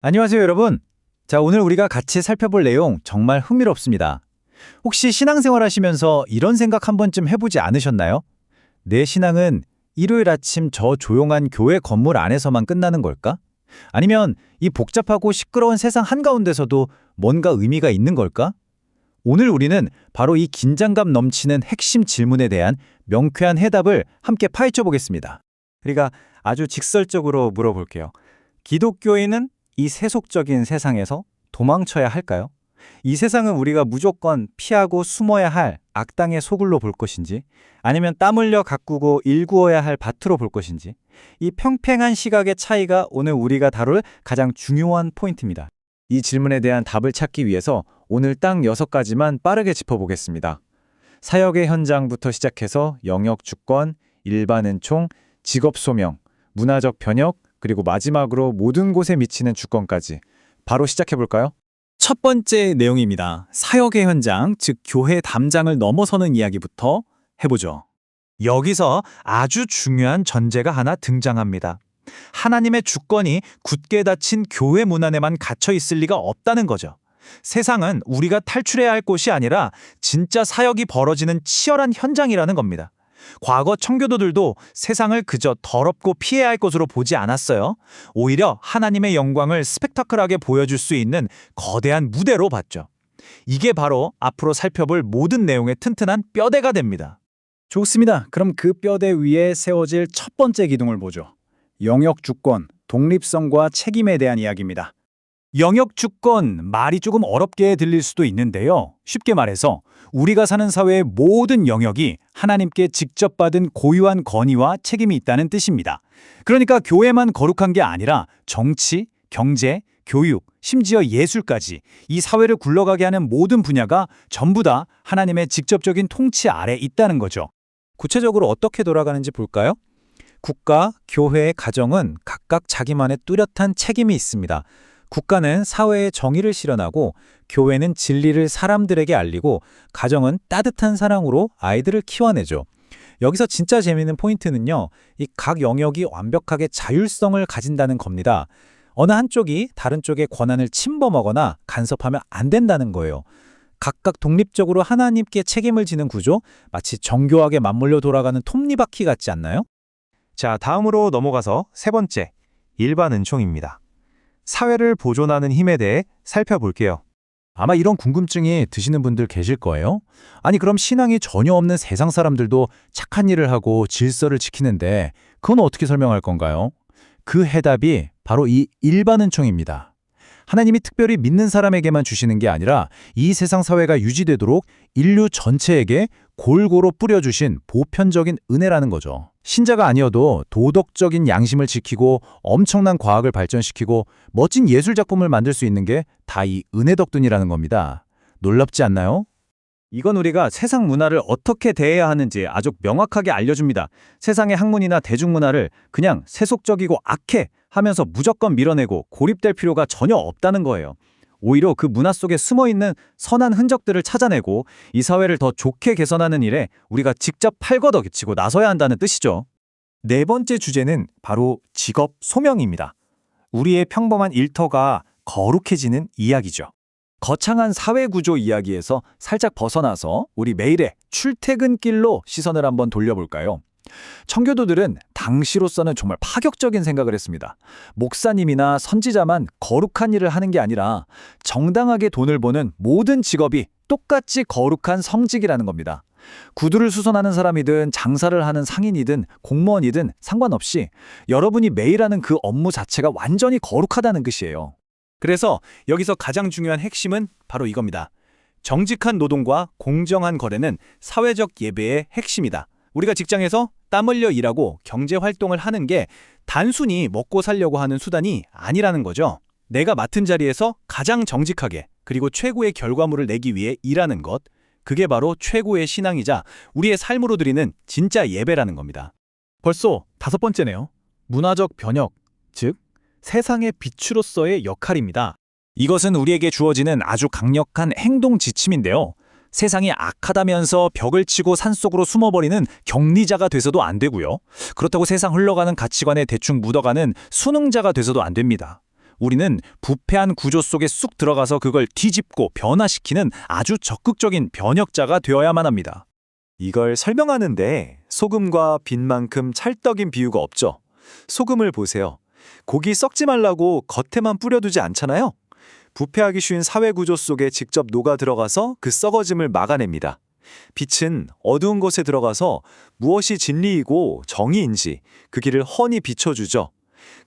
안녕하세요, 여러분. 자, 오늘 우리가 같이 살펴볼 내용 정말 흥미롭습니다. 혹시 신앙생활 하시면서 이런 생각 한 번쯤 해보지 않으셨나요? 내 신앙은 일요일 아침 저 조용한 교회 건물 안에서만 끝나는 걸까? 아니면 이 복잡하고 시끄러운 세상 한가운데서도 뭔가 의미가 있는 걸까? 오늘 우리는 바로 이 긴장감 넘치는 핵심 질문에 대한 명쾌한 해답을 함께 파헤쳐 보겠습니다. 우리가 아주 직설적으로 물어볼게요. 기독교인은 이 세속적인 세상에서 도망쳐야 할까요? 이 세상은 우리가 무조건 피하고 숨어야 할 악당의 소굴로 볼 것인지, 아니면 땀 흘려 가꾸고 일구어야 할 밭으로 볼 것인지, 이 평평한 시각의 차이가 오늘 우리가 다룰 가장 중요한 포인트입니다. 이 질문에 대한 답을 찾기 위해서 오늘 딱 6가지만 빠르게 짚어보겠습니다. 사역의 현장부터 시작해서 영역 주권, 일반 은총, 직업 소명, 문화적 변혁, 그리고 마지막으로 모든 곳에 미치는 주권까지. 바로 시작해볼까요? 첫 번째 내용입니다. 사역의 현장, 즉 교회 담장을 넘어서는 이야기부터 해보죠. 여기서 아주 중요한 전제가 하나 등장합니다. 하나님의 주권이 굳게 닫힌 교회 문 안에만 갇혀 있을 리가 없다는 거죠. 세상은 우리가 탈출해야 할 곳이 아니라 진짜 사역이 벌어지는 치열한 현장이라는 겁니다. 과거 청교도들도 세상을 그저 더럽고 피해야 할 것으로 보지 않았어요. 오히려 하나님의 영광을 스펙타클하게 보여줄 수 있는 거대한 무대로 봤죠. 이게 바로 앞으로 살펴볼 모든 내용의 튼튼한 뼈대가 됩니다. 좋습니다. 그럼 그 뼈대 위에 세워질 첫 번째 기둥을 보죠. 영역 주권, 독립성과 책임에 대한 이야기입니다. 영역 주권, 말이 조금 어렵게 들릴 수도 있는데요. 쉽게 말해서 우리가 사는 사회의 모든 영역이 하나님께 직접 받은 고유한 권위와 책임이 있다는 뜻입니다. 그러니까 교회만 거룩한 게 아니라 정치, 경제, 교육, 심지어 예술까지 이 사회를 굴러가게 하는 모든 분야가 전부 다 하나님의 직접적인 통치 아래 있다는 거죠. 구체적으로 어떻게 돌아가는지 볼까요? 국가, 교회, 가정은 각각 자기만의 뚜렷한 책임이 있습니다. 국가는 사회의 정의를 실현하고, 교회는 진리를 사람들에게 알리고, 가정은 따뜻한 사랑으로 아이들을 키워내죠. 여기서 진짜 재미있는 포인트는요, 이 각 영역이 완벽하게 자율성을 가진다는 겁니다. 어느 한쪽이 다른 쪽의 권한을 침범하거나 간섭하면 안 된다는 거예요. 각각 독립적으로 하나님께 책임을 지는 구조, 마치 정교하게 맞물려 돌아가는 톱니바퀴 같지 않나요? 자, 다음으로 넘어가서 세 번째, 일반 은총입니다. 사회를 보존하는 힘에 대해 살펴볼게요. 아마 이런 궁금증이 드시는 분들 계실 거예요. 아니, 그럼 신앙이 전혀 없는 세상 사람들도 착한 일을 하고 질서를 지키는데 그건 어떻게 설명할 건가요? 그 해답이 바로 이 일반 은총입니다. 하나님이 특별히 믿는 사람에게만 주시는 게 아니라 이 세상 사회가 유지되도록 인류 전체에게 골고루 뿌려주신 보편적인 은혜라는 거죠. 신자가 아니어도 도덕적인 양심을 지키고 엄청난 과학을 발전시키고 멋진 예술작품을 만들 수 있는 게 다 이 은혜 덕분이라는 겁니다. 놀랍지 않나요? 이건 우리가 세상 문화를 어떻게 대해야 하는지 아주 명확하게 알려줍니다. 세상의 학문이나 대중문화를 그냥 세속적이고 악해 하면서 무조건 밀어내고 고립될 필요가 전혀 없다는 거예요. 오히려 그 문화 속에 숨어있는 선한 흔적들을 찾아내고 이 사회를 더 좋게 개선하는 일에 우리가 직접 팔걷어치고 나서야 한다는 뜻이죠. 네 번째 주제는 바로 직업 소명입니다. 우리의 평범한 일터가 거룩해지는 이야기죠. 거창한 사회구조 이야기에서 살짝 벗어나서 우리 매일의 출퇴근길로 시선을 한번 돌려볼까요? 청교도들은 당시로서는 정말 파격적인 생각을 했습니다. 목사님이나 선지자만 거룩한 일을 하는 게 아니라 정당하게 돈을 버는 모든 직업이 똑같이 거룩한 성직이라는 겁니다. 구두를 수선하는 사람이든 장사를 하는 상인이든 공무원이든 상관없이 여러분이 매일 하는 그 업무 자체가 완전히 거룩하다는 뜻이에요. 그래서 여기서 가장 중요한 핵심은 바로 이겁니다. 정직한 노동과 공정한 거래는 사회적 예배의 핵심이다. 우리가 직장에서 땀 흘려 일하고 경제활동을 하는 게 단순히 먹고 살려고 하는 수단이 아니라는 거죠. 내가 맡은 자리에서 가장 정직하게 그리고 최고의 결과물을 내기 위해 일하는 것, 그게 바로 최고의 신앙이자 우리의 삶으로 드리는 진짜 예배라는 겁니다. 벌써 5번째네요. 문화적 변혁, 즉 세상의 빛으로서의 역할입니다. 이것은 우리에게 주어지는 아주 강력한 행동 지침인데요. 세상이 악하다면서 벽을 치고 산속으로 숨어버리는 격리자가 돼서도 안 되고요. 그렇다고 세상 흘러가는 가치관에 대충 묻어가는 순응자가 돼서도 안 됩니다. 우리는 부패한 구조 속에 쑥 들어가서 그걸 뒤집고 변화시키는 아주 적극적인 변혁자가 되어야만 합니다. 이걸 설명하는데 소금과 빛만큼 찰떡인 비유가 없죠. 소금을 보세요. 고기 썩지 말라고 겉에만 뿌려두지 않잖아요. 부패하기 쉬운 사회 구조 속에 직접 녹아 들어가서 그 썩어짐을 막아냅니다. 빛은 어두운 곳에 들어가서 무엇이 진리이고 정의인지 그 길을 훤히 비춰주죠.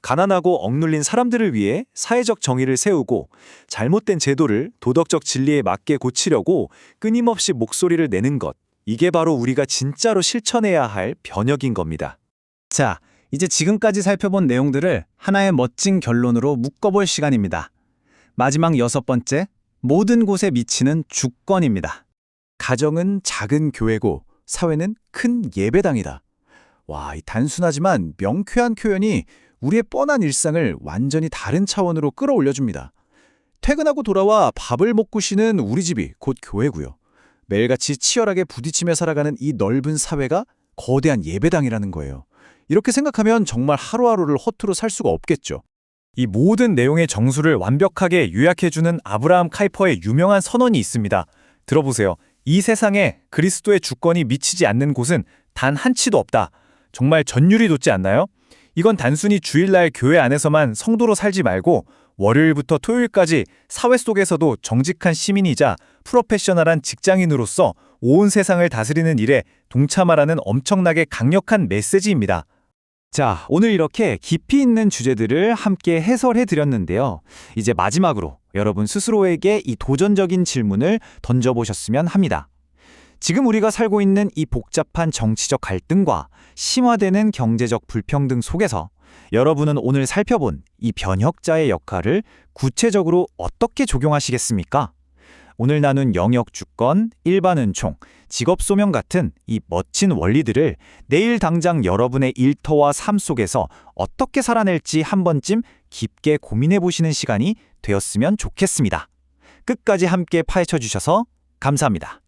가난하고 억눌린 사람들을 위해 사회적 정의를 세우고 잘못된 제도를 도덕적 진리에 맞게 고치려고 끊임없이 목소리를 내는 것. 이게 바로 우리가 진짜로 실천해야 할 변혁인 겁니다. 자, 이제 지금까지 살펴본 내용들을 하나의 멋진 결론으로 묶어볼 시간입니다. 마지막 6번째, 모든 곳에 미치는 주권입니다. 가정은 작은 교회고 사회는 큰 예배당이다. 와, 이 단순하지만 명쾌한 표현이 우리의 뻔한 일상을 완전히 다른 차원으로 끌어올려줍니다. 퇴근하고 돌아와 밥을 먹고 쉬는 우리 집이 곧 교회고요. 매일같이 치열하게 부딪히며 살아가는 이 넓은 사회가 거대한 예배당이라는 거예요. 이렇게 생각하면 정말 하루하루를 허투루 살 수가 없겠죠. 이 모든 내용의 정수를 완벽하게 요약해주는 아브라함 카이퍼의 유명한 선언이 있습니다. 들어보세요. 이 세상에 그리스도의 주권이 미치지 않는 곳은 단 한치도 없다. 정말 전율이 돋지 않나요? 이건 단순히 주일날 교회 안에서만 성도로 살지 말고 월요일부터 토요일까지 사회 속에서도 정직한 시민이자 프로페셔널한 직장인으로서 온 세상을 다스리는 일에 동참하라는 엄청나게 강력한 메시지입니다. 자, 오늘 이렇게 깊이 있는 주제들을 함께 해설해 드렸는데요. 이제 마지막으로 여러분 스스로에게 이 도전적인 질문을 던져보셨으면 합니다. 지금 우리가 살고 있는 이 복잡한 정치적 갈등과 심화되는 경제적 불평등 속에서 여러분은 오늘 살펴본 이 변혁자의 역할을 구체적으로 어떻게 적용하시겠습니까? 오늘 나눈 영역 주권, 일반 은총, 직업 소명 같은 이 멋진 원리들을 내일 당장 여러분의 일터와 삶 속에서 어떻게 살아낼지 한 번쯤 깊게 고민해 보시는 시간이 되었으면 좋겠습니다. 끝까지 함께 파헤쳐 주셔서 감사합니다.